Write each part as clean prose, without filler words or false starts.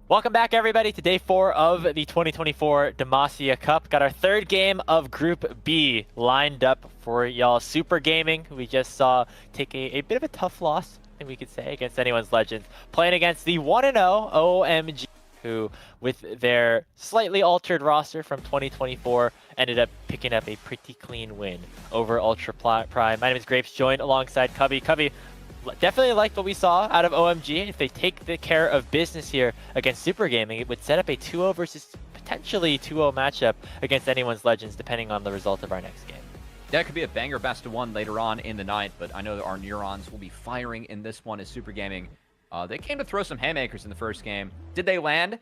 Welcome back, everybody, to day 4 of the 2024 Demacia Cup. Got our third game of Group B lined up for y'all. Super Gaming, who we just saw take a bit of a tough loss, I think we could say, against anyone's Legends. Playing against the 1-0 OMG, who, with their slightly altered roster from 2024, ended up picking up a pretty clean win over Ultra Prime. My name is Grapes, joined alongside Cubby. Cubby, definitely liked what we saw out of OMG. If they take the care of business here against Super Gaming, it would set up a 2-0 versus potentially 2-0 matchup against anyone's Legends, depending on the result of our next game. Yeah, it could be a banger best of one later on in the night, but I know that our neurons will be firing in this one as Super Gaming. They came to throw some haymakers in the first game. Did they land?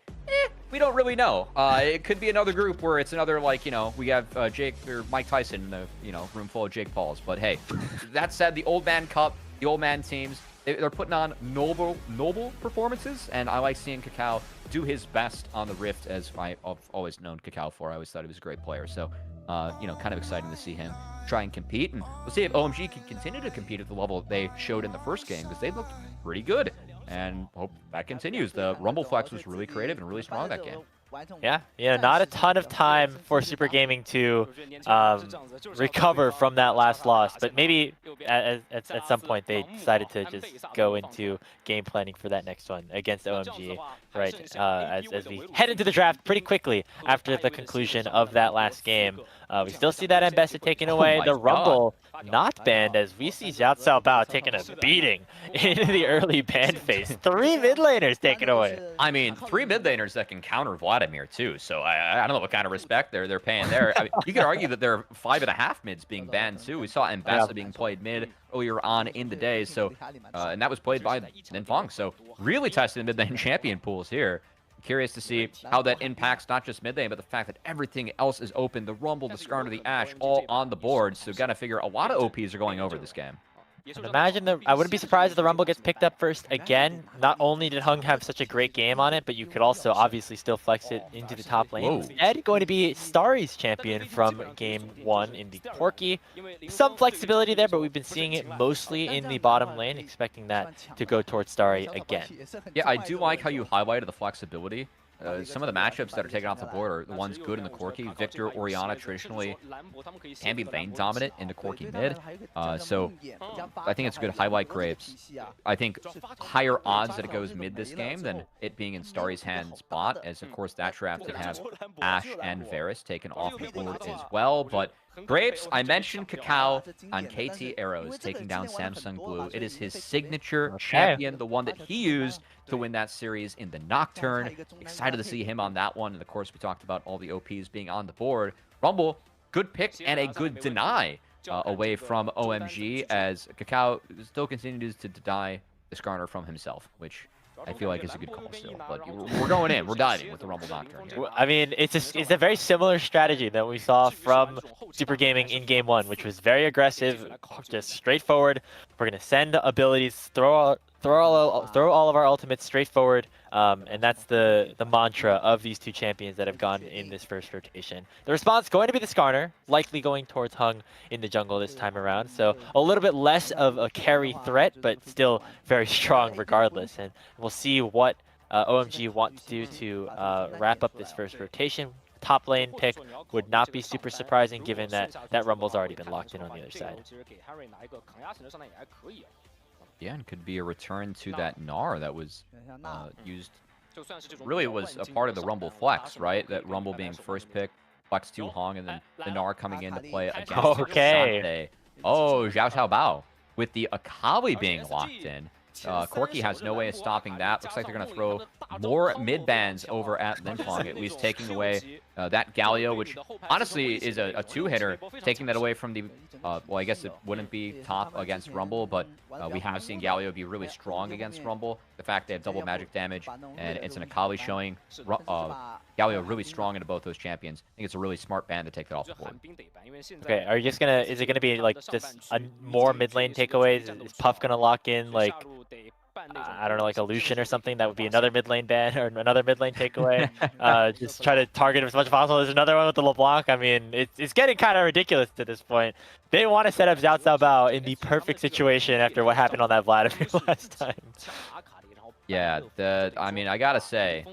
We don't really know. It could be another group where it's another, like, we have Jake or Mike Tyson in the, room full of Jake Pauls. But hey, that said, the Old Man Cup, the Old Man teams, they're putting on noble performances, and I like seeing Kakao do his best on the Rift, as I've always known Kakao for. I always thought he was a great player. So, kind of exciting to see him try and compete. And we'll see if OMG can continue to compete at the level they showed in the first game, because they looked pretty good. And hope that continues. The Rumble Flex was really creative and really strong that game. Yeah, not a ton of time for Super Gaming to recover from that last loss, but maybe at some point they decided to just go into game planning for that next one against OMG, right? As we head into the draft pretty quickly after the conclusion of that last game. We still see that Ambessa taken away. The Rumble not banned, as we see Xiao Bao taking a beating in the early ban phase. 3 mid laners taken away. I mean, 3 mid laners that can counter Vladimir too. So I don't know what kind of respect they're paying there. I mean, you could argue that there are 5.5 mids being banned too. We saw Ambessa being played mid earlier on in the day. So and that was played by Ninfeng. So really testing the mid lane champion pools here. Curious to see how that impacts not just mid lane, but the fact that everything else is open. The Rumble, the Skarner, the Ashe, all on the board. So gotta figure a lot of OPs are going over this game. Imagine I wouldn't be surprised if the Rumble gets picked up first again. Not only did Hung have such a great game on it, but you could also obviously still flex it into the top lane. Instead, going to be Starry's champion from game 1 in the Porky. Some flexibility there, but we've been seeing it mostly in the bottom lane, expecting that to go towards Starry again. Yeah, I do like how you highlighted the flexibility. Some of the matchups that are taken off the board are the ones good in the Corki. Victor, Orianna traditionally can be lane dominant in the Corki mid. So I think it's a good highlight, Grapes. I think higher odds that it goes mid this game than it being in Starry's hands bot, as of course that draft did have Ashe and Varus taken off the board as well. But Grapes, I mentioned Kakao on KT Arrows taking down Samsung Blue. It is his signature champion, the one that he used to win that series in the Nocturne. Excited to see him on that one. And of course, we talked about all the OPs being on the board. Rumble, good pick and a good deny away from OMG, as Kakao still continues to deny the Skarner from himself, which I feel like is a good call still. But we're going in. We're diving with the Rumble Nocturne here. I mean, it's a very similar strategy that we saw from Super Gaming in game 1, which was very aggressive, just straightforward. We're going to send abilities, throw all of our ultimates straight forward, and that's the mantra of these two champions that have gone in this first rotation. The response going to be the Skarner, likely going towards Hung in the jungle this time around, so a little bit less of a carry threat, but still very strong regardless, and we'll see what OMG want to do to wrap up this first rotation. Top lane pick would not be super surprising, given that Rumble's already been locked in on the other side. Yeah, and could be a return to that Gnar that was used. Really, it was a part of the Rumble flex, right? That Rumble being first pick, flex to Hong, and then the Gnar coming in to play against Sante. Oh, Xiao Bao with the Akali being locked in. Corki has no way of stopping that. Looks like they're going to throw more mid-bans over at Linfeng, at least taking away that Galio, which honestly is a two-hitter, taking that away from the, well, I guess it wouldn't be top against Rumble, but we have seen Galio be really strong against Rumble. The fact they have double magic damage, and it's an Akali showing Galio really strong into both those champions. I think it's a really smart ban to take that off the board. Okay, are you just gonna, is it gonna be like just more mid lane takeaways? Is Puff gonna lock in like, I don't know, like a Lucian or something? That would be another mid lane ban or another mid lane takeaway. Just try to target him as much as possible. There's another one with the LeBlanc. I mean, it's getting kind of ridiculous to this point. They want to set up Xiao Bao in the perfect situation after what happened on that Vladimir last time. Yeah, I mean, I gotta say,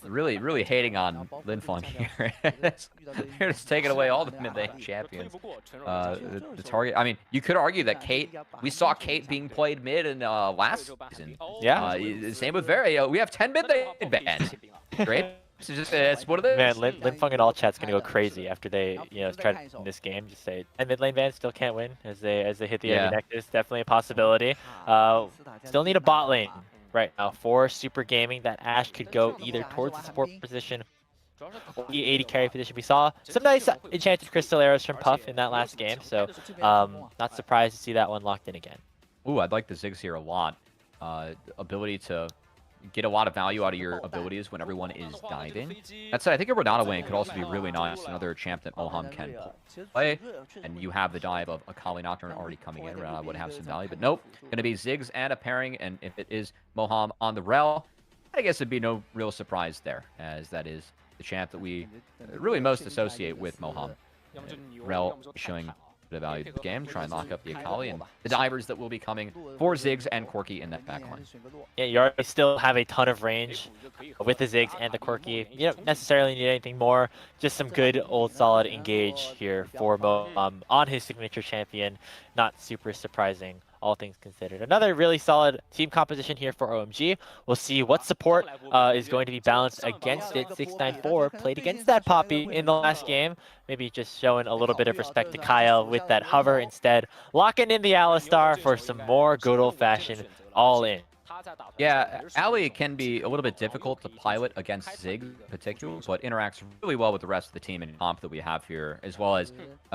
really hating on Linfeng here. They're just taking away all the mid-lane champions. The target. I mean, you could argue that Kate. We saw Kate being played mid in last season. Yeah. Same with Very. We have 10 mid-lane bans. Great. It's what it is. Man, Linfeng and all chat's gonna go crazy after they, try to win this game. Just say, and mid lane ban still can't win as they hit the enemy nexus. Definitely a possibility. Still need a bot lane right now for Super Gaming. That Ashe could go either towards the support position or the 80 carry position. We saw some nice enchanted crystal arrows from Puff in that last game, so not surprised to see that one locked in again. Ooh, I'd like the Ziggs here a lot. Ability to get a lot of value out of your abilities when everyone is diving. That said, I think a Renata wing could also be really nice. Another champ that Moham can play. And you have the dive of a Kali Nocturne already coming in. Renata would have some value. But nope, going to be Ziggs and a pairing. And if it is Moham on the Rel, I guess it'd be no real surprise there, as that is the champ that we really most associate with Moham. Rel showing bit of value to the game, try and lock up the Akali and the divers that will be coming for Ziggs and Corki in that backline. Yeah, you already still have a ton of range with the Ziggs and the Corki. You don't necessarily need anything more. Just some good old solid engage here for Mo on his signature champion. Not super surprising, all things considered. Another really solid team composition here for OMG. We'll see what support is going to be balanced against it. 694 played against that Poppy in the last game. Maybe just showing a little bit of respect to Kyle with that hover instead. Locking in the Alistar for some more good old-fashioned all-in. Yeah, Ali can be a little bit difficult to pilot against Ziggs in particular, but interacts really well with the rest of the team and comp that we have here, as well as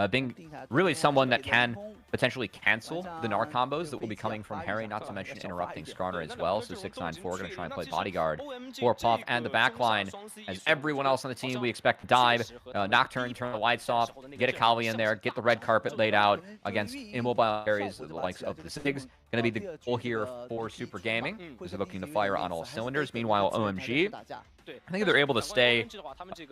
being really someone that can potentially cancel the Gnar combos that will be coming from Harry, not to mention interrupting Skarner as well. So 694 going to try and play bodyguard for Puff and the backline. As everyone else on the team, we expect to dive, Nocturne, turn the lights off, get a Kali in there, get the red carpet laid out against immobile areas, the likes of the Ziggs. Going to be the goal here for Super Gaming, because they're looking to fire on all cylinders. Meanwhile, OMG, I think they're able to stay,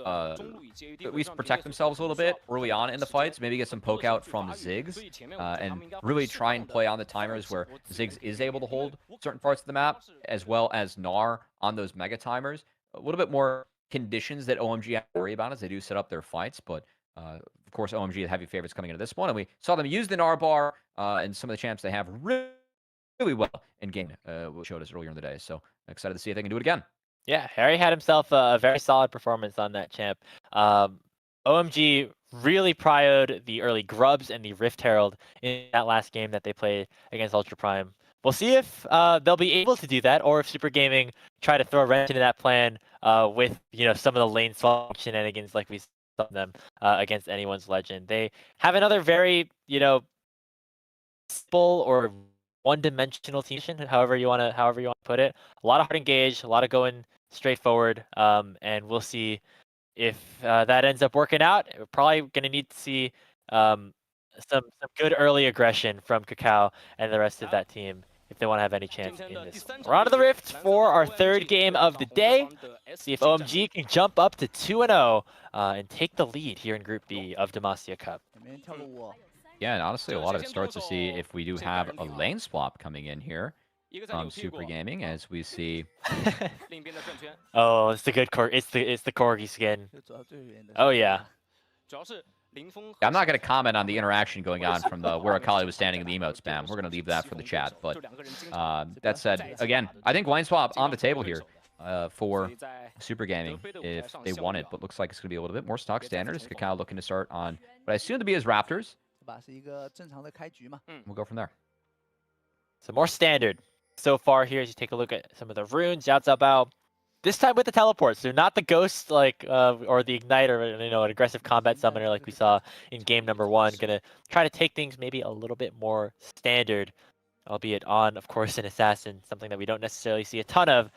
at least protect themselves a little bit early on in the fights, maybe get some poke out from Ziggs, and really try and play on the timers where Ziggs is able to hold certain parts of the map, as well as Gnar on those mega timers. A little bit more conditions that OMG have to worry about as they do set up their fights, but of course, OMG the heavy favorites coming into this one, and we saw them use the Gnar bar and some of the champs they have really well in game, which showed us earlier in the day. So excited to see if they can do it again. Yeah, Harry had himself a very solid performance on that champ. OMG really prioed the early Grubs and the Rift Herald in that last game that they played against Ultra Prime. We'll see if they'll be able to do that, or if Super Gaming try to throw a wrench into that plan with some of the lane swap shenanigans like we saw them against anyone's legend. They have another very simple or one-dimensional team, however you want to put it. A lot of hard engage, a lot of going straight forward, and we'll see if that ends up working out. We're probably going to need to see some good early aggression from Kakao and the rest of that team if they want to have any chance in this. We're on to the Rift for our third game of the day. See if OMG can jump up to 2-0 and take the lead here in Group B of Demacia Cup. Yeah, and honestly, a lot of it starts to see if we do have a lane swap coming in here from Super Gaming, as we see. Oh, it's the good it's the Corgi skin. Oh yeah. I'm not going to comment on the interaction going on from the where Akali was standing in the emote spam. We're going to leave that for the chat. But that said, again, I think lane swap on the table here for Super Gaming if they want it. But looks like it's going to be a little bit more stock standard. Is Kakao looking to start on what I assume to be his Raptors. We'll go from there. So more standard so far here as you take a look at some of the runes. Yao Bao, this time with the teleport, so not the ghost or the ignite or an aggressive combat summoner like we saw in game number 1. Gonna try to take things maybe a little bit more standard, albeit on, of course, an assassin, something that we don't necessarily see a ton of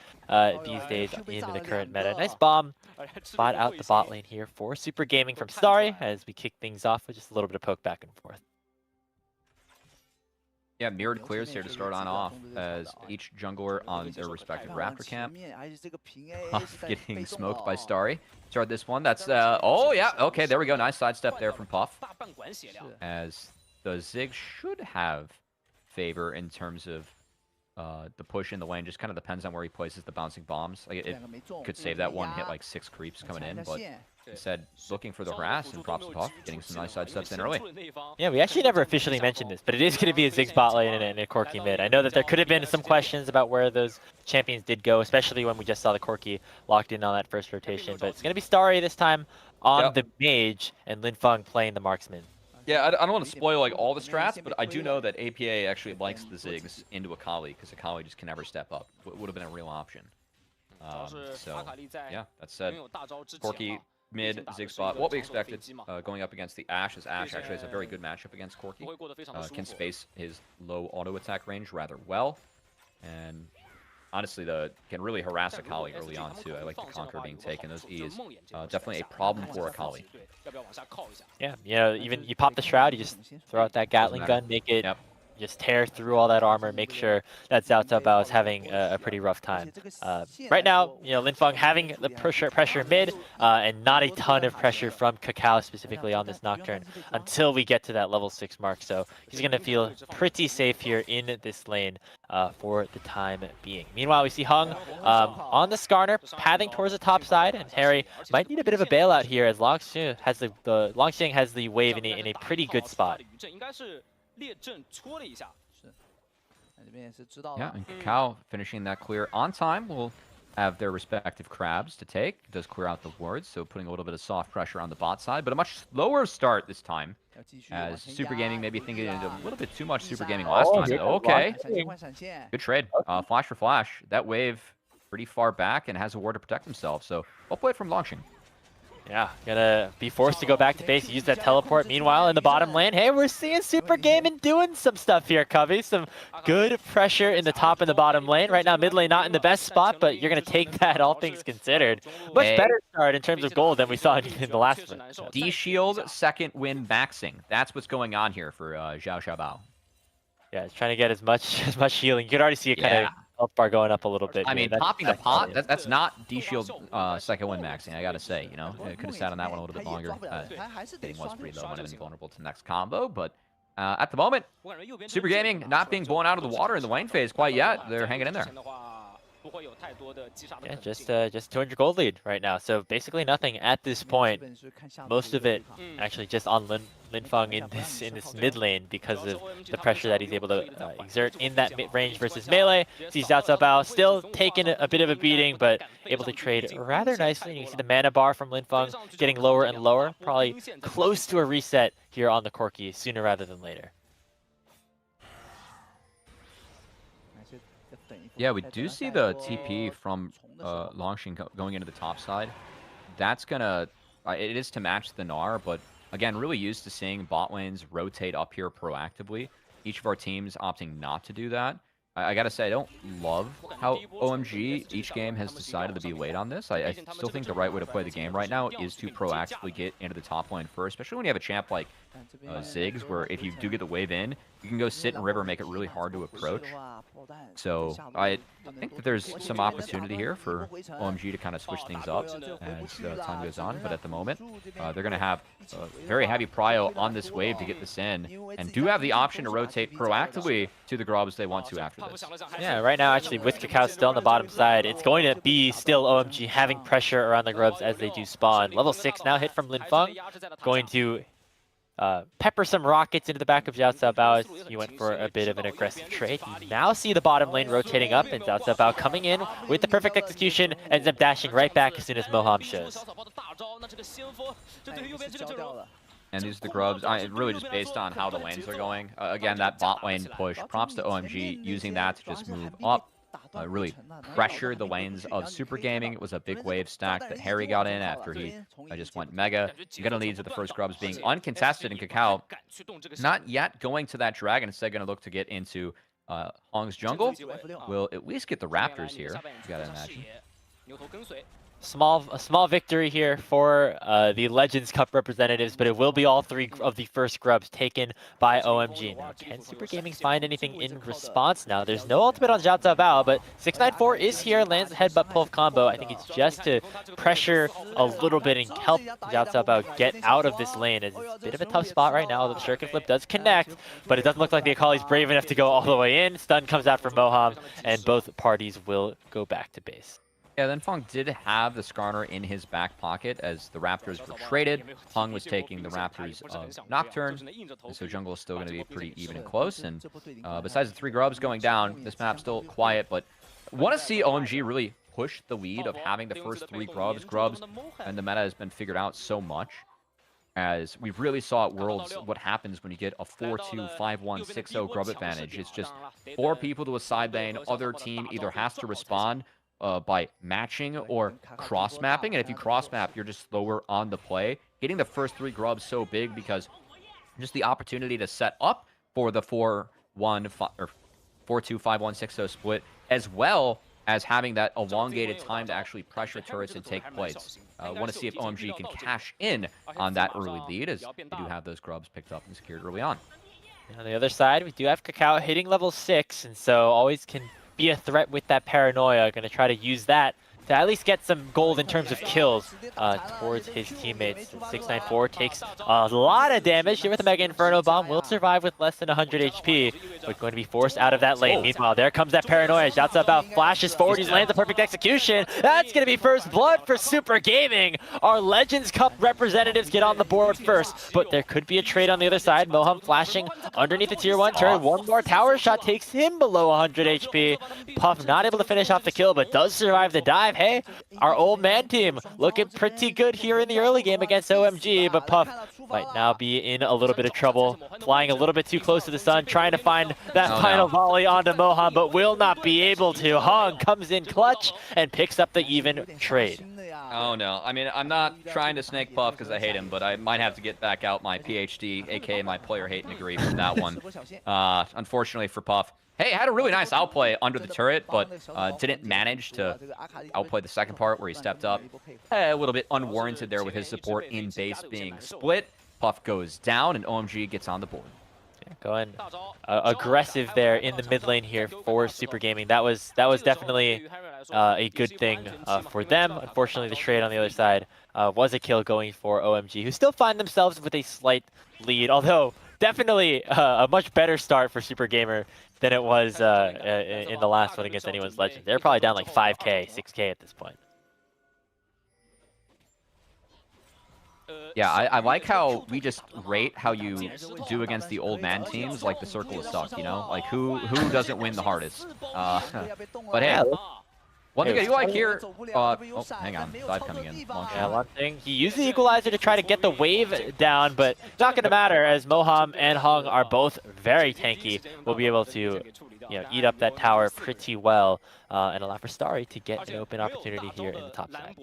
these days in the current meta. Nice bomb spot out the bot lane here for Super Gaming from Starry as we kick things off with just a little bit of poke back and forth. Yeah, mirrored clears here to start on off as each jungler on their respective Raptor camp. Getting smoked by Starry. Start this one. That's, oh yeah, okay, there we go. Nice sidestep there from Puff. As the Ziggs should have favor in terms of the push in the lane just kind of depends on where he places the bouncing bombs. Like it could save that one, hit like 6 creeps coming in, but instead looking for the harass, and props to Puff, getting some nice side steps in early. Yeah, we actually never officially mentioned this, but it is going to be a Ziggs bot lane and a Corki mid. I know that there could have been some questions about where those champions did go, especially when we just saw the Corki locked in on that first rotation, but it's going to be Starry this time on the mage and Linfeng playing the marksman. Yeah, I don't want to spoil like all the strats, but I do know that APA actually likes the Ziggs into Akali because Akali just can never step up. It would have been a real option. So, yeah, that said, Corki mid, Ziggs spot, what we expected going up against the Ashe, as Ashe actually has a very good matchup against Corki. Can space his low auto attack range rather well, and honestly, can really harass Akali early on too. I like the Conqueror being taken. Those E is definitely a problem for Akali. Yeah, you know, even you pop the Shroud, you just throw out that Gatling gun, make it just tear through all that armor, make sure that Cao Cao Bao is having a pretty rough time. Right now, you know, Linfeng having the pressure mid, and not a ton of pressure from Kakao specifically on this Nocturne until we get to that level 6 mark. So he's going to feel pretty safe here in this lane for the time being. Meanwhile, we see Hung on the Skarner, pathing towards the top side, and Harry might need a bit of a bailout here as Longxing has Longxing has the wave in a pretty good spot. Yeah, and Kakao finishing that clear on time will have their respective crabs to take. Does clear out the wards, so putting a little bit of soft pressure on the bot side, but a much slower start this time. As Super Gaming maybe thinking a little bit too much Super Gaming last time. Okay, good trade. Flash for flash. That wave pretty far back and has a ward to protect himself, so well played from Longxing. Yeah, gonna be forced to go back to base, use that teleport. Meanwhile, in the bottom lane, hey, we're seeing Super Gaming doing some stuff here, Cubby. Some good pressure in the top and the bottom lane. Right now, mid lane not in the best spot, but you're gonna take that, all things considered. Much better start in terms of gold than we saw in the last one. D-Shield, second win maxing. That's what's going on here for Cao Cao Bao. Yeah, he's trying to get as much healing. You could already see it kind of health bar going up a little bit. I mean, popping the pot, that's not D-Shield second win maxing, I gotta say, you know. It could have sat on that one a little bit longer. Hitting was pretty low, might have been vulnerable to the next combo, but at the moment, Super Gaming not being blown out of the water in the lane phase quite yet. They're hanging in there. Yeah, just 200 gold lead right now. So basically nothing at this point. Most of it actually just on Linfeng in this mid lane because of the pressure that he's able to exert in that mid range versus melee. Sees Cao Cao Bao still taking a bit of a beating, but able to trade rather nicely. And you can see the mana bar from Linfeng getting lower and lower, probably close to a reset here on the Corki sooner rather than later. Yeah, we do see the TP from Longxing going into the top side. That's gonna, it is to match the Gnar, but again, really used to seeing bot lanes rotate up here proactively. Each of our teams opting not to do that. I gotta say, I don't love how OMG each game has decided to be late on this. I still think the right way to play the game right now is to proactively get into the top lane first, especially when you have a champ like Ziggs, where if you do get the wave in, you can go sit in river, make it really hard to approach. So I think that there's some opportunity here for OMG to kind of switch things up as time goes on, but at the moment, they're going to have a very heavy prio on this wave to get this in, and do have the option to rotate proactively to the grubs they want to after this. Yeah, right now, actually, with Kakao still on the bottom side, it's going to be still OMG having pressure around the grubs as they do spawn. Level 6 now hit from Linfeng, going to pepper some rockets into the back of Cao Cao Bao. He went for a bit of an aggressive trade. You now see the bottom lane rotating up, and Cao Cao Bao coming in with the perfect execution, ends up dashing right back as soon as Moham shows. And these are the grubs, really just based on how the lanes are going. Again, that bot lane push, props to OMG, using that to just move up. Really pressure the lanes of Super Gaming. It was a big wave stack that Harry got in after he just went mega. You're going to lead to the first grubs being uncontested, and Kakao not yet going to that dragon. Instead, going to look to get into Hong's jungle. Will at least get the Raptors here, you got to imagine. A small victory here for the Legends Cup representatives, but it will be all 3 of the first grubs taken by OMG. Now, can Super Gaming find anything in response now? There's no ultimate on Zhao Bao, but 694 is here, lands the headbutt pull combo. I think it's just to pressure a little bit and help Zhao Bao get out of this lane. It's a bit of a tough spot right now, although the Shuriken Flip does connect, but it doesn't look like the Akali's brave enough to go all the way in. Stun comes out from Moham, and both parties will go back to base. Yeah, then Fong did have the Skarner in his back pocket as the Raptors were traded. Hung was taking the Raptors of Nocturne, so jungle is still going to be pretty even and close. And besides the 3 grubs going down, this map's still quiet, but want to see OMG really push the lead of having the first 3 grubs. And the meta has been figured out so much, as we really saw at Worlds what happens when you get a 4-2, 5-1, 6-0 grub advantage. It's just 4 people to a side lane. Other team either has to respond by matching or cross-mapping, and if you cross-map, you're just slower on the play. Getting the first 3 grubs so big because just the opportunity to set up for the 4-1 or 4-2, 5-1, 6-0 split, as well as having that elongated time to actually pressure turrets and take plates. I want to see if OMG can cash in on that early lead, as they do have those grubs picked up and secured early on. On the other side, we do have Kakao hitting level 6, and so always can be a threat with that paranoia. Going to try to use that to at least get some gold in terms of kills towards his teammates. 694 takes a lot of damage here with the Mega Inferno Bomb. Will survive with less than 100 HP, but going to be forced out of that lane. Meanwhile, there comes that paranoia. Shouts about flashes forward. He lands a perfect execution. That's going to be first blood for Super Gaming. Our Legends Cup representatives get on the board first, but there could be a trade on the other side. Moham flashing underneath the tier 1 turret. One more tower shot takes him below 100 HP. Puff not able to finish off the kill, but does survive the dive. Hey, our old man team looking pretty good here in the early game against OMG, but Puff might now be in a little bit of trouble. Flying a little bit too close to the sun, trying to find that final volley onto Moham, but will not be able to. Hung comes in clutch and picks up the even trade. Oh no, I mean, I'm not trying to snake Puff because I hate him, but I might have to get back out my PhD, aka my player hate degree from that one. Unfortunately for Puff. Hey, had a really nice outplay under the turret, but didn't manage to outplay the second part where he stepped up. A little bit unwarranted there with his support in base being split. Puff goes down, and OMG gets on the board. Yeah, going aggressive there in the mid lane here for Super Gaming. That was definitely a good thing for them. Unfortunately, the trade on the other side was a kill going for OMG, who still find themselves with a slight lead, although definitely a much better start for Super Gamer than it was in the last one against anyone's Legend. They're probably down like 5K, 6K at this point. Yeah, I like how we just rate how you do against the old man teams, like the circle of suck, you know? Like, who doesn't win the hardest? But hey, one thing I do like here... oh, hang on. Dive coming in. Yeah, one thing. He used the equalizer to try to get the wave down, but it's not going to matter as Moham and Hung are both very tanky. We'll be able to eat up that tower pretty well and allow for Starry to get an open opportunity here in the top side.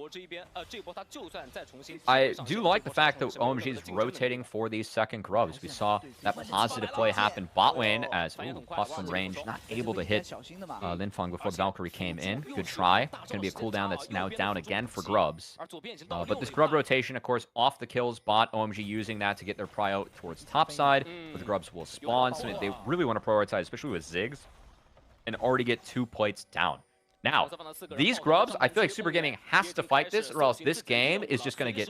I do like the fact that OMG is rotating for these second grubs. We saw that positive play happen bot lane as Puff from range, not able to hit Linfeng before the Valkyrie came in. Good try. It's going to be a cooldown that's now down again for grubs. But this grub rotation, of course, off the kills, bot OMG using that to get their prio towards top side, where the grubs will spawn. So they really want to prioritize, especially with Ziggs, and already get 2 plates down. Now, these grubs, I feel like Super Gaming has to fight this, or else this game is just going to get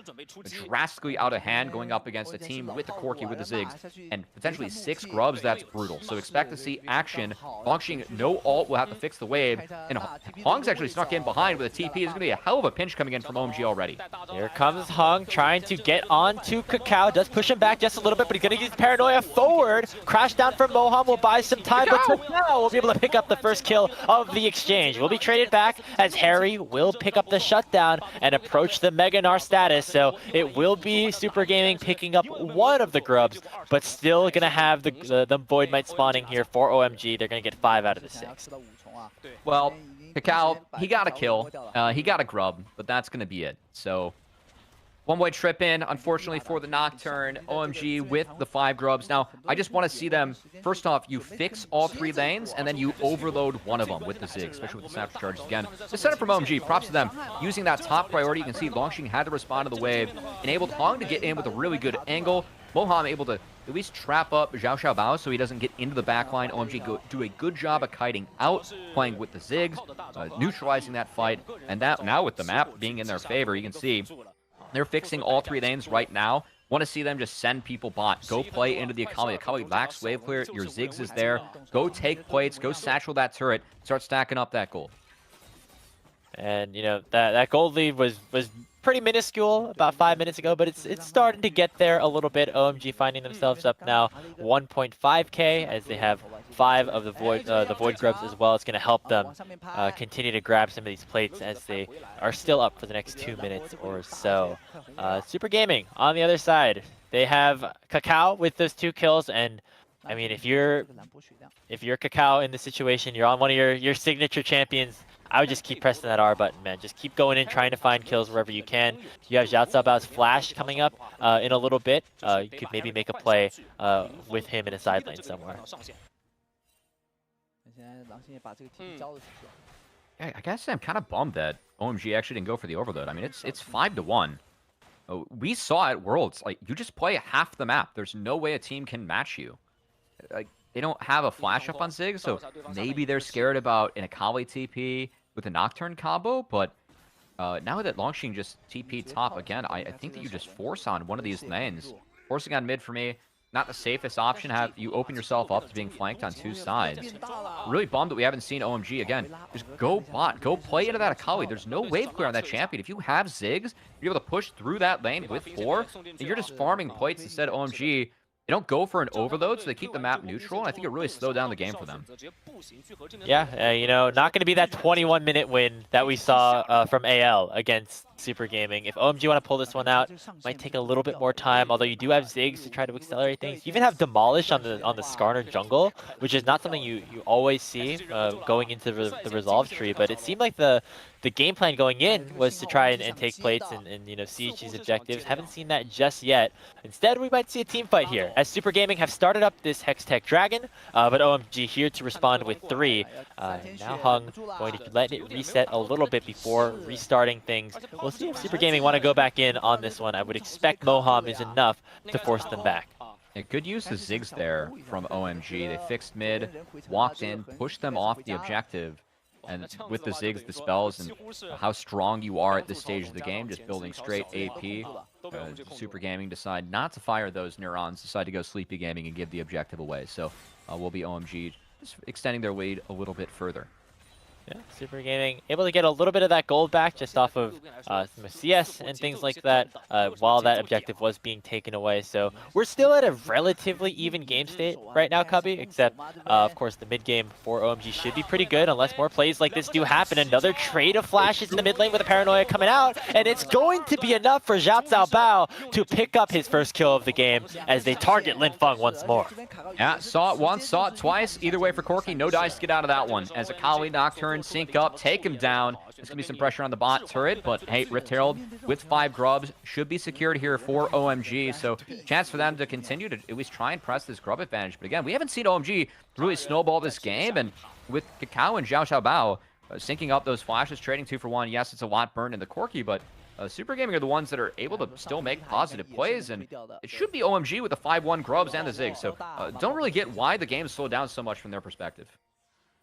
drastically out of hand going up against a team with the Corki, with the Ziggs, and potentially 6 grubs. That's brutal. So expect to see action. Launching no ult will have to fix the wave, and Hong's actually snuck in behind with a TP. There's going to be a hell of a pinch coming in from OMG already. Here comes Hung trying to get onto Kakao. Does push him back just a little bit, but he's going to use Paranoia forward. Crash down from Moham will buy some time, but Kakao will be able to pick up the first kill of the exchange. We'll be traded back as Harry will pick up the shutdown and approach the Mega Gnar status. So it will be Super Gaming picking up one of the grubs, but still going to have the Void Might spawning here for OMG. They're going to get 5 out of the 6. Well, Kakao, he got a kill. He got a grub, but that's going to be it. So One-way trip in, unfortunately for the Nocturne. OMG with the 5 grubs. Now, I just want to see them, first off, you fix all 3 lanes, and then you overload one of them with the Zig, especially with the snap charges again. The setup from OMG, props to them. Using that top priority, you can see Longxing had to respond to the wave, enabled Hong to get in with a really good angle. Moham able to at least trap up Xiao Xiaobao so he doesn't get into the backline. OMG do a good job of kiting out, playing with the Zigs, neutralizing that fight, and that now with the map being in their favor, you can see they're fixing all 3 lanes right now. Want to see them just send people bot. Go play into the Akali. Akali lacks wave clear. Your Ziggs is there. Go take plates. Go satchel that turret. Start stacking up that gold. And, you know, that gold lead was pretty minuscule about 5 minutes ago, but it's starting to get there a little bit. OMG finding themselves up now 1.5k as they have 5 of the void grubs as well. It's going to help them continue to grab some of these plates as they are still up for the next 2 minutes or so. Super Gaming on the other side, they have Kakao with those 2 kills, and I mean, if you're Kakao in this situation, you're on one of your signature champions, I would just keep pressing that R button, man. Just keep going in, trying to find kills wherever you can. You have Xiao Xiaobao's flash coming up in a little bit. You could maybe make a play with him in a side lane somewhere. Yeah, I guess I'm kind of bummed that OMG actually didn't go for the overload. I mean, it's 5-1. We saw at Worlds, like, you just play half the map. There's no way a team can match you. Like, they don't have a flash up on Zig, so maybe they're scared about an Akali TP with a Nocturne combo, but now that Longxing just TP top again, I think that you just force on one of these lanes. Forcing on mid for me, not the safest option. Have you open yourself up to being flanked on 2 sides. Really bummed that we haven't seen OMG again. Just go bot, go play into that Akali. There's no wave clear on that champion. If you have Ziggs, you're able to push through that lane with 4, and you're just farming plates instead. OMG, they don't go for an overload, so they keep the map neutral, and I think it really slowed down the game for them. Yeah, you know, not going to be that 21-minute win that we saw from AL against Super Gaming. If OMG want to pull this one out, might take a little bit more time, although you do have Ziggs to try to accelerate things. You even have Demolish on the Skarner jungle, which is not something you always see going into the resolve tree, but it seemed like the game plan going in was to try and take plates and you know, siege these objectives. Haven't seen that just yet. Instead, we might see a team fight here, as Super Gaming have started up this Hextech Dragon, but OMG here to respond with 3. Now Hung going to let it reset a little bit before restarting things. We'll see if Super Gaming want to go back in on this one. I would expect Moham is enough to force them back. Yeah, good use of Ziggs there from OMG. They fixed mid, walked in, pushed them off the objective. And with the Ziggs, the spells, and how strong you are at this stage of the game, just building straight AP, Super Gaming decide not to fire those neurons, decide to go Sleepy Gaming and give the objective away. So will be OMG just extending their lead a little bit further. Yeah, Super Gaming able to get a little bit of that gold back just off of some CS and things like that while that objective was being taken away. So we're still at a relatively even game state right now, Cubby, except of course the mid game for OMG should be pretty good unless more plays like this do happen. Another trade of flashes in the mid lane with a Paranoia coming out, and it's going to be enough for Xiao Xiaobao to pick up his first kill of the game as they target Lin Feng once more. Yeah, saw it once, saw it twice. Either way for Corki, no dice to get out of that one. As Akali Nocturne sync up, take him down. There's going to be some pressure on the bot turret, but hey, Rift Herald with 5 grubs should be secured here for OMG, so chance for them to continue to at least try and press this grub advantage. But again, we haven't seen OMG really snowball this game, and with Kakao and Xiao Xiaobao syncing up those flashes, trading 2 for 1, yes, it's a lot burned in the Corki, but Super Gaming are the ones that are able to still make positive plays, and it should be OMG with the 5-1 grubs and the Zig, so don't really get why the game slowed down so much from their perspective.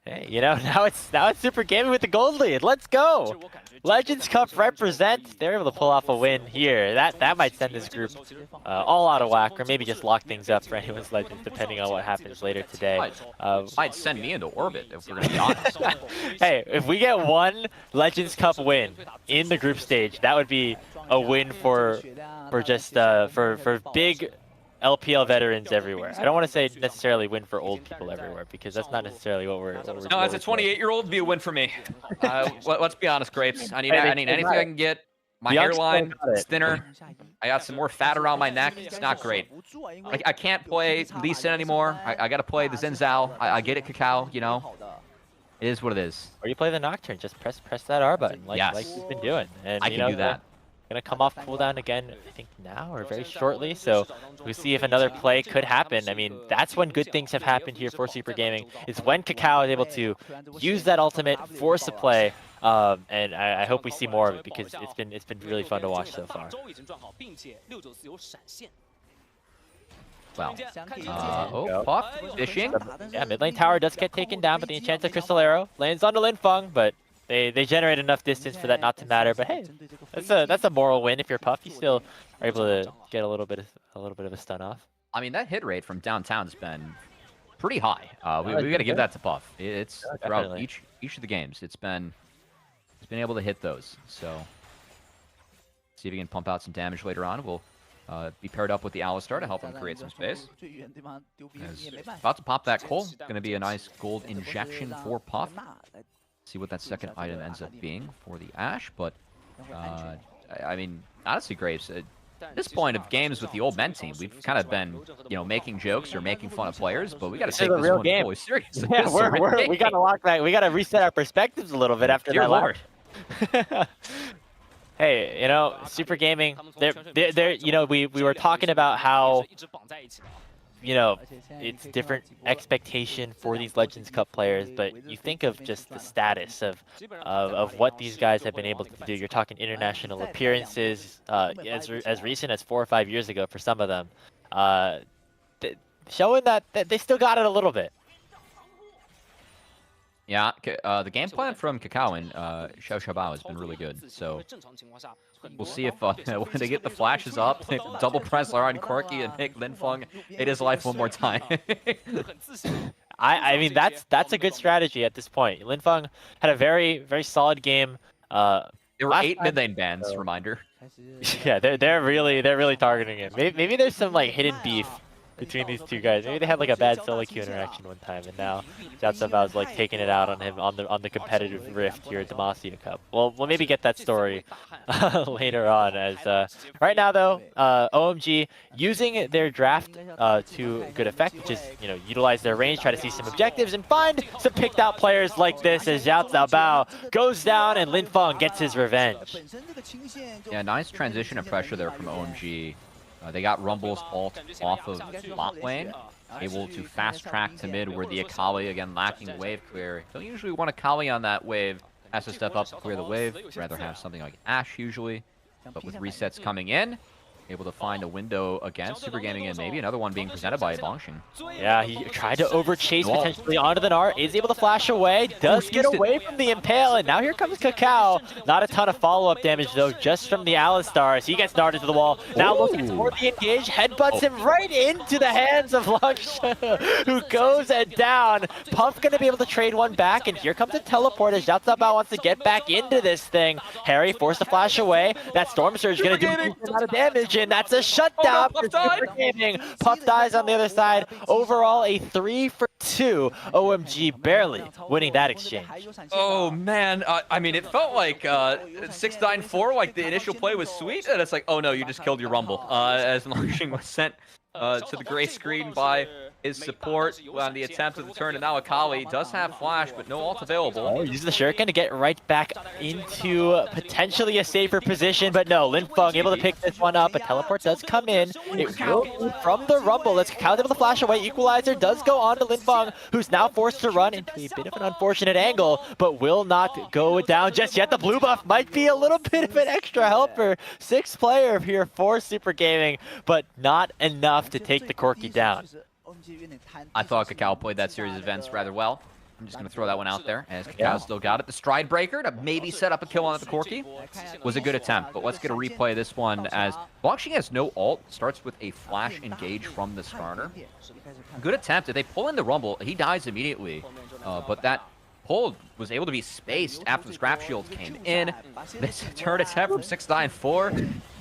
Hey, you know, now it's Super Gaming with the gold lead. Let's go! Legends Cup represent. They're able to pull off a win here. That might send this group all out of whack, or maybe just lock things up for anyone's Legends, depending on what happens later today. Might send me into orbit if we're going to be honest. Hey, if we get one Legends Cup win in the group stage, that would be a win for just for big LPL veterans everywhere. I don't want to say necessarily win for old people everywhere, because that's not necessarily what we're No, as a 28-year-old, it'd be a win for me. Let's be honest, Grapes. I need anything I can get. My hairline is thinner. I got some more fat around my neck. It's not great. I can't play Lee Sin anymore. I got to play the Xin Zhao. I get it, Kakao, you know. It is what it is. Or you play the Nocturne. Just press that R button like yes. you've been doing. And I can do that. gonna come off cooldown again, I think now or very shortly. So we'll see if another play could happen. I mean, that's when good things have happened here for Super Gaming. It's when Kakao is able to use that ultimate, force a play, and I hope we see more of it because it's been really fun to watch so far. Well, Puff fishing. Yeah, mid lane tower does get taken down, but the Enchanted Crystal Arrow lands onto Linfeng, but they generate enough distance for that not to matter. But hey, that's a moral win if you're Puff. You still are able to get a little bit of a stun off. I mean, that hit rate from downtown has been pretty high. We got to give that to Puff. It's throughout each of the games. He's been able to hit those. So see if he can pump out some damage later on. We'll be paired up with the Alistar to help him create some space. About to pop that coal. Going to be a nice gold injection for Puff. See what that second item ends up being for the Ashe. But, I mean, honestly, Graves, at this point of games with the old men team, we've kind of been, making jokes or making fun of players, but we got to take this one fully seriously. Yeah, we got to lock that. We got to reset our perspectives a little bit after that. Lord. Hey, Super Gaming, we were talking about how, it's different expectation for these Legends Cup players, but you think of just the status of what these guys have been able to do. You're talking international appearances, as recent as 4 or 5 years ago for some of them, showing that they still got it a little bit. Yeah, the game plan from Kakao and Xiao Xiaobao has been really good. So we'll see if when they get the flashes up, double press on Corki and make Linfeng hit his life one more time. I mean, that's a good strategy at this point. Linfeng had a very, very solid game. There were 8 mid lane bans, reminder. Yeah, they're really targeting him. Maybe there's some like hidden beef between these two guys. Maybe they had like a bad solo queue interaction one time, and now Xiaocabao's like taking it out on him on the competitive rift here at Demacia Cup. Well, we'll maybe get that story later on. As right now though, OMG using their draft to good effect, which is utilize their range, try to see some objectives, and find some picked out players like this as Xiaocabao goes down and Linfeng gets his revenge. Yeah, nice transition of pressure there from OMG. They got Rumble's ult off of bot lane, able to fast track to mid where the Akali, again, lacking wave clear. Don't usually want Akali on that wave. Has to step up to clear the wave. Rather have something like Ashe usually. But with resets coming in, able to find a window against Super Gaming and maybe another one being presented by Bongxing. Yeah, he tried to overchase potentially onto the Gnar, is able to flash away, does get away from the Impale, and now here comes Kakao. Not a ton of follow-up damage though, just from the Alistar as he gets Gnarred into the wall. Now looking for the engage, headbutts him right into the hands of Langsha, who goes down. Puff gonna be able to trade one back, and here comes a teleport as Xiaocabao wants to get back into this thing. Harry forced to flash away. That Storm Surge gonna do a lot of damage, and that's a shutdown for Super Gaming. Puff dies on the other side. Overall, a 3 for 2. OMG barely winning that exchange. Oh man, I mean, it felt like 694, like the initial play was sweet, and it's like, oh no, you just killed your Rumble. As Bongxing was sent to the gray screen by his support on the attempt of the turn, and now Akali does have flash, but no ult available. Oh, uses the Shuriken to get right back into potentially a safer position, but no, Linfeng able to pick this one up. A teleport does come in. It will be from the Rumble. As Kakao able to flash away. Equalizer does go on to Linfeng, who's now forced to run into a bit of an unfortunate angle, but will not go down just yet. The blue buff might be a little bit of an extra helper. 6th player here for Super Gaming, but not enough to take the Corki down. I thought Kakao played that series of events rather well. I'm just going to throw that one out there, as Kakao still got it. The Stride Breaker to maybe set up a kill on the Corki was a good attempt, but let's get a replay of this one as Bongxing has no ult, starts with a flash engage from the Skarner. Good attempt. If they pull in the Rumble, he dies immediately, but that pull was able to be spaced after the Scrap Shield came in. This turn attempt from 694.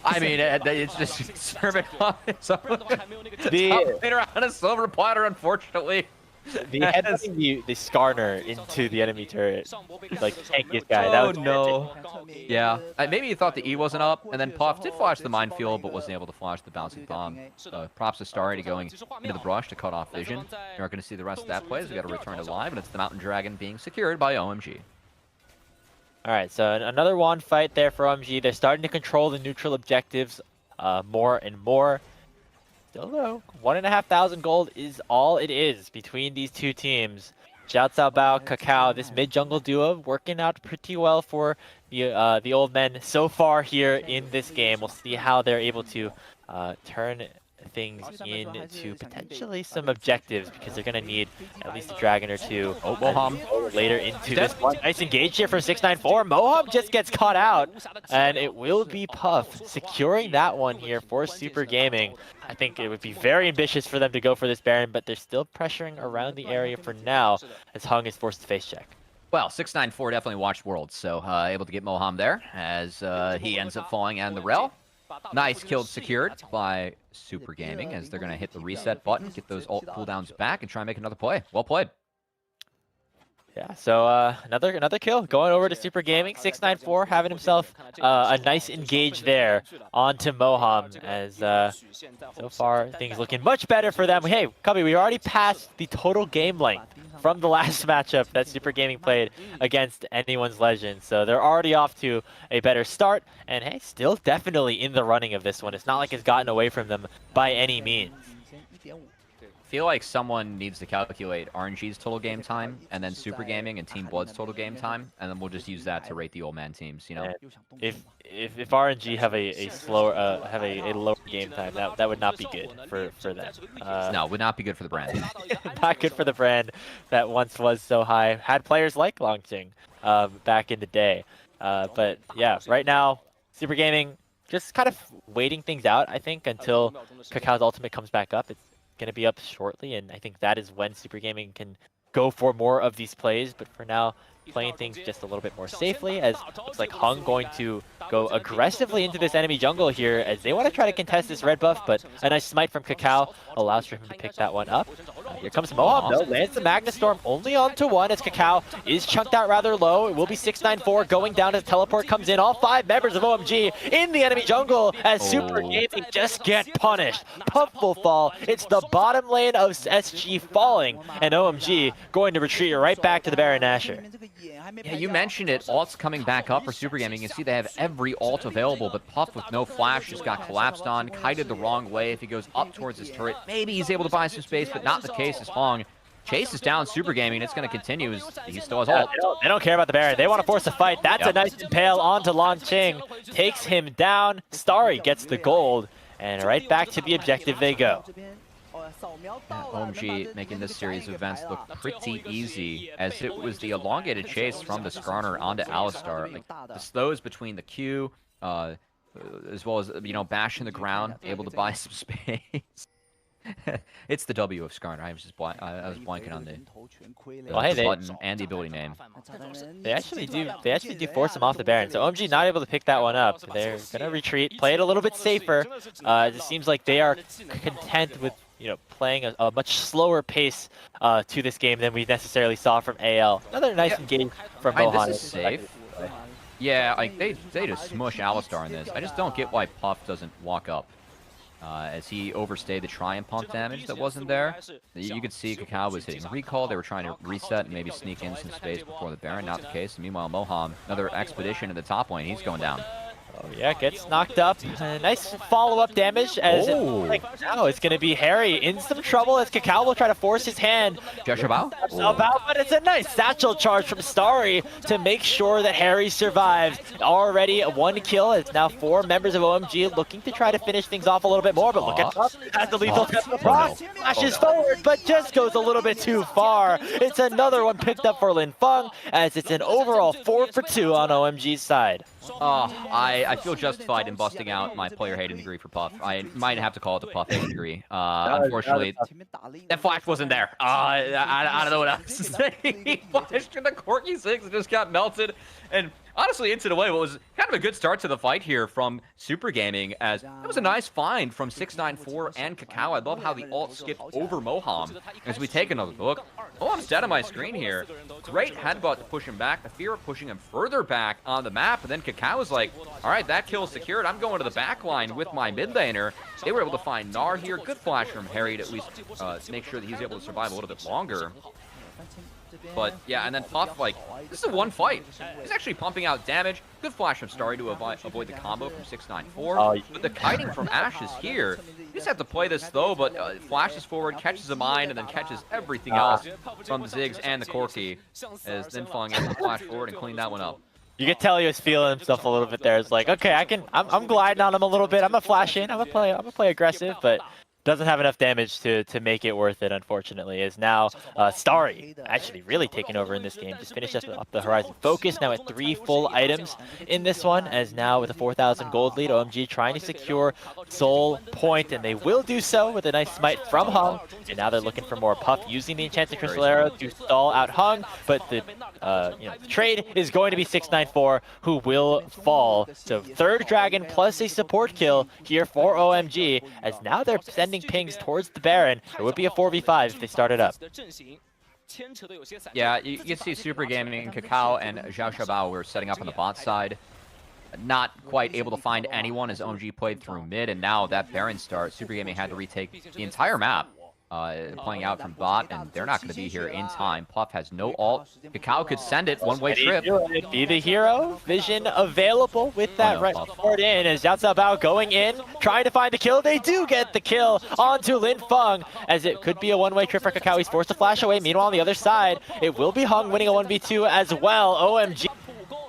I mean, it's just serving up its own. Later on a silver platter, unfortunately. The headbutting the Skarner into the enemy turret, like tankiest guy. That was no. Yeah, maybe you thought the E wasn't up, and then Puff did flash the minefield, but wasn't able to flash the bouncing bomb. Props to Starry going into the brush to cut off vision. You aren't going to see the rest of that play as we got to return to live, and it's the Mountain Dragon being secured by OMG. All right, so another wand fight there for OMG. They're starting to control the neutral objectives more and more. Still though, 1,500 gold is all it is between these two teams. Xiao Cao Bao, Kakao, this mid-jungle duo working out pretty well for the old men so far here in this game. We'll see how they're able to turn things into potentially some objectives, because they're going to need at least a dragon or two. Oh, Moham later into this one. Nice engage here from 694. Moham just gets caught out, and it will be Puff securing that one here for Super Gaming. I think it would be very ambitious for them to go for this Baron, but they're still pressuring around the area for now, as Hung is forced to face check. Well, 694 definitely watched Worlds, so able to get Moham there as he ends up falling on the rel. Nice kill secured by Super Gaming as they're going to hit the reset button, get those ult cooldowns back, and try and make another play. Well played. Yeah, so another kill going over to Super Gaming. 694 having himself a nice engage there onto Moham, as so far things looking much better for them. Hey, Cubby, we already passed the total game length from the last matchup that Super Gaming played against Anyone's Legend, so they're already off to a better start, and hey, still definitely in the running of this one. It's not like it's gotten away from them by any means. I feel like someone needs to calculate RNG's total game time and then Super Gaming and Team Blood's total game time, and then we'll just use that to rate the old man teams, you know. If RNG have a slower have a lower game time, that would not be good for them. No, would not be good for the brand. Not good for the brand that once was so high. Had players like Longqing back in the day. But yeah, right now Super Gaming just kind of waiting things out, I think, until Kakao's ultimate comes back up. It's going to be up shortly, and I think that is when Super Gaming can go for more of these plays. But for now, playing things just a little bit more safely, as looks like Hung going to go aggressively into this enemy jungle here, as they want to try to contest this red buff, but a nice smite from Kakao allows for him to pick that one up. Here comes Moham, though, lands the Magna Storm only onto one, as Kakao is chunked out rather low. It will be 694 going down as teleport comes in. All 5 members of OMG in the enemy jungle, as Super Gaming just get punished. Puff will fall. It's the bottom lane of SG falling, and OMG going to retreat right back to the Baron Nashor. Yeah, you mentioned it. Ult's coming back up for Super Gaming. You can see they have every ult available, but Puff with no flash just got collapsed on, kited the wrong way. If he goes up towards his turret, maybe he's able to buy some space, but not the case as Hong chases down Super Gaming. It's going to continue as he still has ult. They don't care about the Baron. They want to force a fight. That's a nice impale onto Longqing. Takes him down. Starry gets the gold, and right back to the objective they go. OMG making this series of events look pretty easy, as it was the elongated chase from the Skarner onto Alistar. Like, the slows between the Q, as well as, you know, bashing the ground, able to buy some space. It's the W of Skarner. I was blanking on the button and the ability name. They actually do force him off the Baron. So OMG not able to pick that one up. They're gonna retreat, play it a little bit safer. It seems like they are content with, you know, playing a much slower pace to this game than we necessarily saw from AL. Another nice engage from Mohan. This is safe. Yeah, like they just smush Alistar in this. I just don't get why Puff doesn't walk up. As he overstayed the try and pump damage that wasn't there. You could see Kakao was hitting recall. They were trying to reset and maybe sneak in some space before the Baron. Not the case. Meanwhile, Moham, another expedition in the top lane. He's going down. Oh yeah, gets knocked up. Nice follow-up damage, as now it's going to be Harry in some trouble, as Kakao will try to force his hand. But it's a nice satchel charge from Starry to make sure that Harry survives. Already 1 kill. It's now 4 members of OMG looking to try to finish things off a little bit more, but look at Puff as the lethal flashes forward, but just goes a little bit too far. It's another one picked up for Lin Feng, as it's an overall 4 for 2 on OMG's side. I feel justified in busting out my player hating degree for Puff. I might have to call it the Puff hating degree. Unfortunately, that flash wasn't there. I don't know what else to say. He flashed in the Corki 6 and just got melted. And honestly, into the way, what was kind of a good start to the fight here from Super Gaming, as it was a nice find from 694 and Kakao. I love how the ult skipped over Moham. As we take another look, Moham's dead on my screen here. Great headbutt to push him back. The fear of pushing him further back on the map. And then Kakao was like, all right, that kill is secured. I'm going to the back line with my mid laner. They were able to find Gnar here. Good flash from Harry to at least make sure that he's able to survive a little bit longer. But yeah, and then Puff, like, this is a one fight. He's actually pumping out damage. Good flash from Starry to avoid the combo from 694. Oh, But the kiting from Ash is here. You just have to play this though, but flashes forward, catches a mine, and then catches everything else from the Ziggs and the Corki. As Linfeng able to flash forward and clean that one up. You could tell he was feeling himself a little bit there. It's like, okay, I'm gliding on him a little bit. I'm gonna flash in. I'm gonna play aggressive, but doesn't have enough damage to make it worth it, unfortunately. Is now Starry actually really taking over in this game. Just finished up the Horizon Focus, now at 3 full items in this one, as now with a 4,000 gold lead, OMG trying to secure Soul Point, and they will do so with a nice smite from Hung, and now they're looking for more. Puff using the Enchanted Crystal Arrow to stall out Hung, but the the trade is going to be 694, who will fall. So third dragon plus a support kill here for OMG, as now they're sending pings towards the Baron. It would be a 4v5 if they started up. Yeah, you can see Super Gaming, Cacao, and Xiao Xiaobao were setting up on the bot side. Not quite able to find anyone as OMG played through mid, and now that Baron start, Super Gaming had to retake the entire map. Playing out from bot, and they're not going to be here in time. Puff has no ult. Cacao could send it one-way trip. Be the hero. Vision available with that right forward in. As Xiao Xiaobao going in, trying to find the kill. They do get the kill onto Linfeng, as it could be a one-way trip for Cacao. He's forced to flash away. Meanwhile, on the other side, it will be Hung winning a 1v2 as well. OMG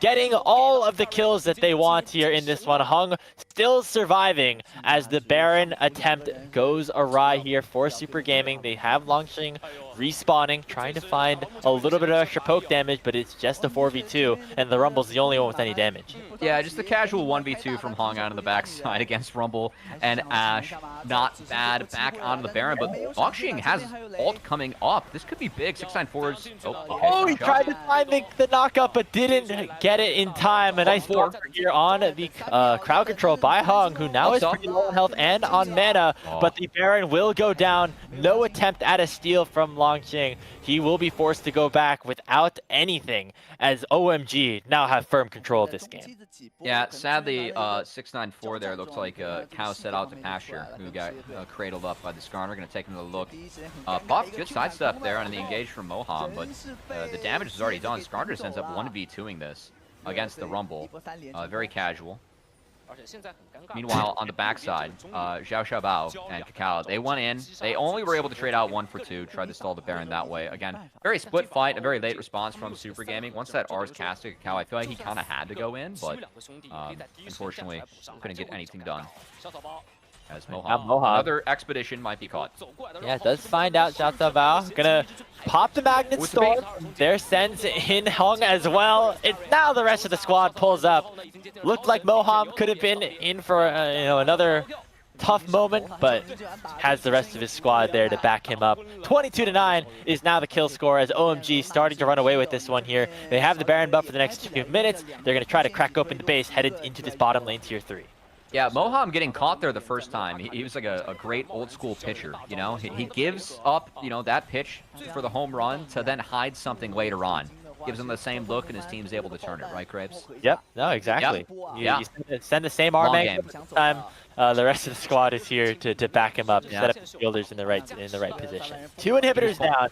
getting all of the kills that they want here in this one. Hung still surviving as the Baron attempt goes awry here for Super Gaming. They have Longqing respawning, trying to find a little bit of extra poke damage, but it's just a 4v2, and the Rumble's the only one with any damage. Yeah, just a casual 1v2 from Hong out on the backside against Rumble and Ash. Not bad back onto the Baron, but Longqing has ult coming up. This could be big. 694's... Oh, he tried to find the knockup, but didn't get it in time. A nice block here on the crowd control by Hung, who now is pretty low on health and on mana, but the Baron will go down. No attempt at a steal from Longqing. He will be forced to go back without anything, as OMG now have firm control of this game. Yeah, sadly, 694 there looks like Cow set out to pasture, who got cradled up by the Skarner. Going to take another look. Puff, good sidestep there on the engage from Moham, but the damage is already done. Skarner just ends up 1v2ing this against the Rumble. Very casual. Meanwhile, on the backside, Xiao Xiaobao and Cacao, they went in. They only were able to trade out 1 for 2, tried to stall the Baron that way. Again, very split fight, a very late response from Super Gaming. Once that R's casted Cacao, I feel like he kind of had to go in, but unfortunately, couldn't get anything done. As Moham, another expedition might be caught. Yeah, it does find out Xiao Xiaobao. Gonna pop the Magnet Storm. There sends in Hung as well. It's now the rest of the squad pulls up. Looked like Moham could have been in for another tough moment, but has the rest of his squad there to back him up. 22-9 is now the kill score, as OMG starting to run away with this one here. They have the Baron buff for the next 2 minutes. They're gonna try to crack open the base, headed into this bottom lane tier 3. Yeah, Moham getting caught there the first time. He was like a great old school pitcher, you know? He gives up, that pitch for the home run to then hide something later on. Gives him the same look, and his team's able to turn it, right, Grapes? Yep, no, exactly. Yep. You send the same arm angle this time. The rest of the squad is here to back him up, set up the fielders in the right position. 2 inhibitors down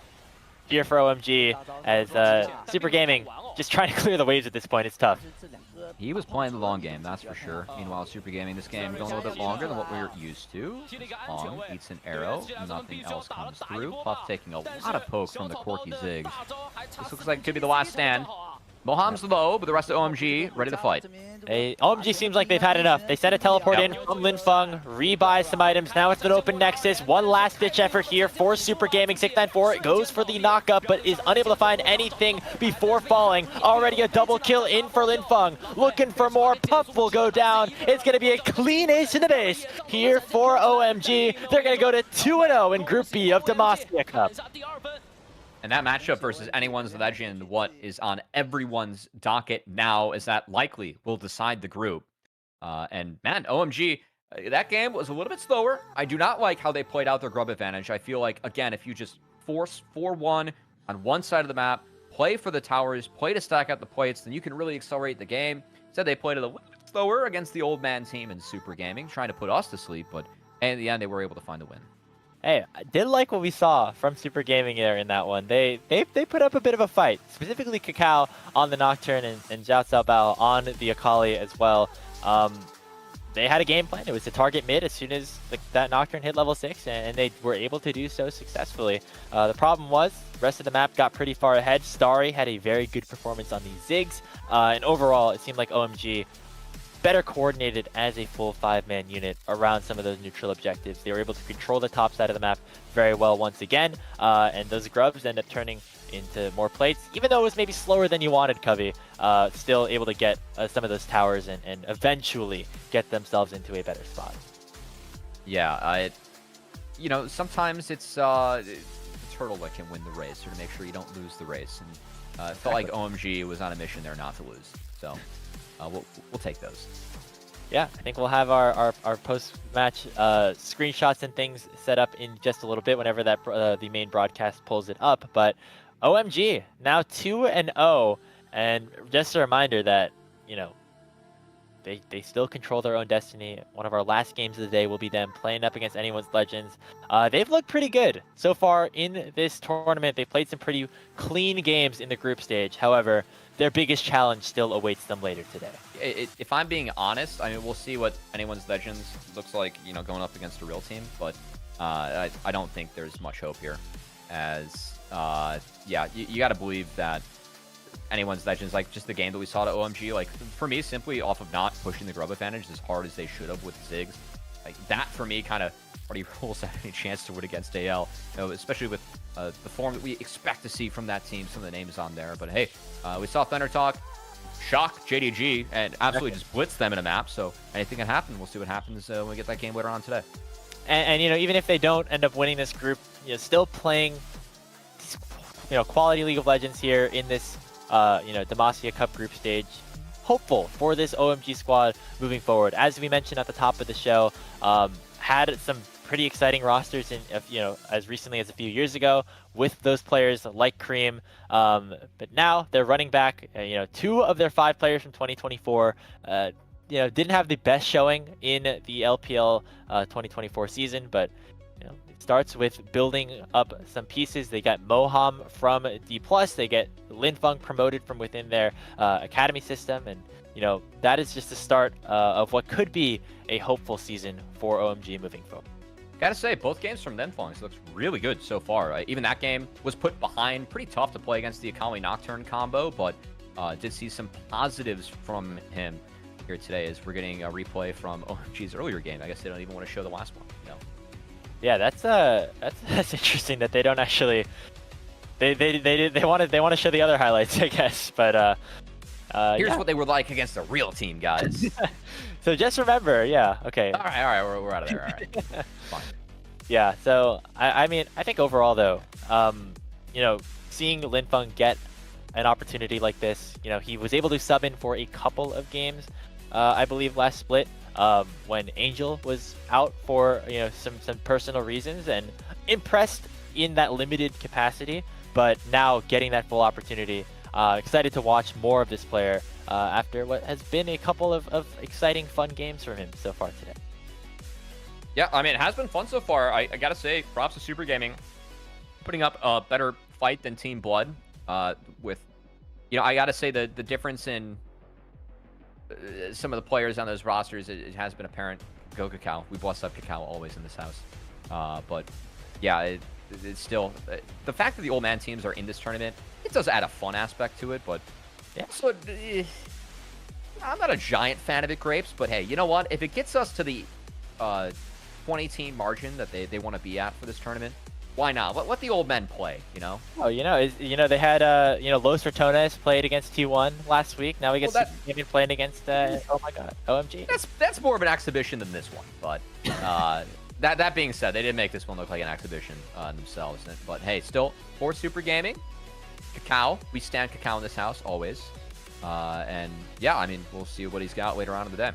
here for OMG, as Super Gaming just trying to clear the waves at this point. It's tough. He was playing the long game, that's for sure. Meanwhile, Super Gaming, this game going a little bit longer than what we're used to. Long eats an arrow, nothing else comes through. Puff taking a lot of poke from the Corki Ziggs. This looks like it could be the last stand. Moham's low, but the rest of OMG ready to fight. OMG seems like they've had enough. They sent a teleport in from Linfeng, rebuy some items. Now it's an open Nexus. One last ditch effort here for Super Gaming. 694 goes for the knockup, but is unable to find anything before falling. Already a double kill in for Linfeng. Looking for more. Puff will go down. It's going to be a clean ace in the base here for OMG. They're going to go to 2-0 in Group B of Demacia Cup. And that matchup versus anyone's legend, what is on everyone's docket now, is that likely will decide the group. And man, OMG, that game was a little bit slower. I do not like how they played out their grub advantage. I feel like, again, if you just force 4-1 on one side of the map, play for the towers, play to stack out the plates, then you can really accelerate the game. Instead, they played it a little bit slower against the old man team in Super Gaming, trying to put us to sleep, but in the end, they were able to find the win. Hey, I did like what we saw from Super Gaming there in that one. They put up a bit of a fight, specifically Kakao on the Nocturne and Zhao Xiaobao on the Akali as well. They had a game plan. It was to target mid as soon as that Nocturne hit level 6, and they were able to do so successfully. The problem was, the rest of the map got pretty far ahead. Starry had a very good performance on these Ziggs, and overall, it seemed like OMG better coordinated as a full 5-man unit around some of those neutral objectives. They were able to control the top side of the map very well once again, and those grubs end up turning into more plates. Even though it was maybe slower than you wanted, Cubby, still able to get some of those towers and eventually get themselves into a better spot. Yeah, you know, sometimes it's the turtle that can win the race, or to make sure you don't lose the race. And it felt like OMG was on a mission there not to lose. So we'll take those. Yeah, I think we'll have our post-match screenshots and things set up in just a little bit whenever that the main broadcast pulls it up. But OMG, now 2-0, and just a reminder that, you know, they still control their own destiny. One of our last games of the day will be them playing up against Anyone's Legends. They've looked pretty good so far in this tournament. They played some pretty clean games in the group stage. However, their biggest challenge still awaits them later today. If I'm being honest, I mean, we'll see what Anyone's Legends looks like, you know, going up against a real team. But I don't think there's much hope here. As, yeah, you got to believe that Anyone's Legends, like just the game that we saw to OMG, like for me, simply off of not pushing the grub advantage as hard as they should have with Ziggs, like that for me kind of already rules out any chance to win against AL, you know, especially with the form that we expect to see from that team. Some of the names on there, but hey, we saw Thunder Talk shock JDG and absolutely just blitz them in a map. So anything can happen. We'll see what happens when we get that game later on today. And you know, even if they don't end up winning this group, you know, still playing, you know, quality League of Legends here in this you know, Demacia Cup Group stage. Hopeful for this OMG squad moving forward. As we mentioned at the top of the show, had some pretty exciting rosters in, you know, as recently as a few years ago with those players like Cream. But now they're running back, you know, 2 of their 5 players from 2024. You know, didn't have the best showing in the LPL 2024 season, but you know, it starts with building up some pieces. They got Moham from D+. They get Linfeng promoted from within their academy system, and you know, that is just the start of what could be a hopeful season for OMG moving forward. Gotta say, both games from Linfeng looks really good so far. Even that game was put behind, pretty tough to play against the Akali Nocturne combo, but did see some positives from him here today as we're getting a replay from OMG's earlier game. I guess they don't even want to show the last one. You know? Yeah, that's interesting that they don't actually. They want to show the other highlights, I guess. But here's yeah. what they were like against a real team, guys. So just remember, yeah, okay. All right, we're out of there. All right, fine. Yeah, so I mean, I think overall though, you know, seeing Linfeng get an opportunity like this, you know, he was able to sub in for a couple of games, I believe last split. When Angel was out for, you know, some personal reasons, and impressed in that limited capacity, but now getting that full opportunity. Excited to watch more of this player after what has been a couple of exciting, fun games for him so far today. Yeah, I mean, it has been fun so far. I gotta say, props to Super Gaming, putting up a better fight than Team Blood. With, you know, I gotta say the difference in some of the players on those rosters, it has been apparent. Go Kakao. We bless up Kakao always in this house. But yeah, it's still the fact that the old man teams are in this tournament, it does add a fun aspect to it. But yeah, so I'm not a giant fan of it, Grapes. But hey, you know what? If it gets us to the 20-team margin that they want to be at for this tournament, why not? Let the old men play, you know? Oh, you know, they had, you know, Los Ratones played against T1 last week. Now we get Super Gaming playing against, oh my god, OMG. That's more of an exhibition than this one. But that being said, they did make this one look like an exhibition themselves. But hey, still, for Super Gaming, Kakao, we stand Kakao in this house, always. And yeah, I mean, we'll see what he's got later on in the day.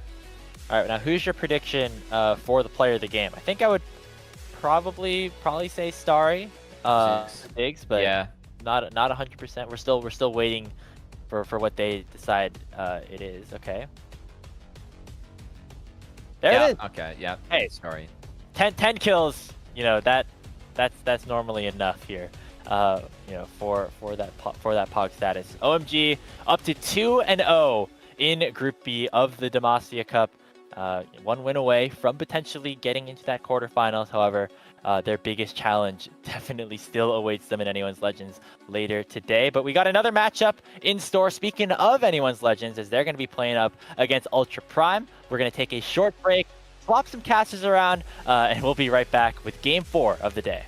All right, now who's your prediction for the player of the game? I think I would probably say Starry, Diggs, but yeah, not 100%. We're still waiting for what they decide it is. Okay. There it is. Okay. Yeah. Hey, Sorry. 10 kills you know, that's normally enough here. You know, for that Pog status. OMG up to 2-0 in Group B of the Demacia Cup. One win away from potentially getting into that quarterfinals. However, their biggest challenge definitely still awaits them in Anyone's Legends later today. But we got another matchup in store. Speaking of Anyone's Legends, as they're going to be playing up against Ultra Prime. We're going to take a short break, swap some casters around, and we'll be right back with Game 4 of the day.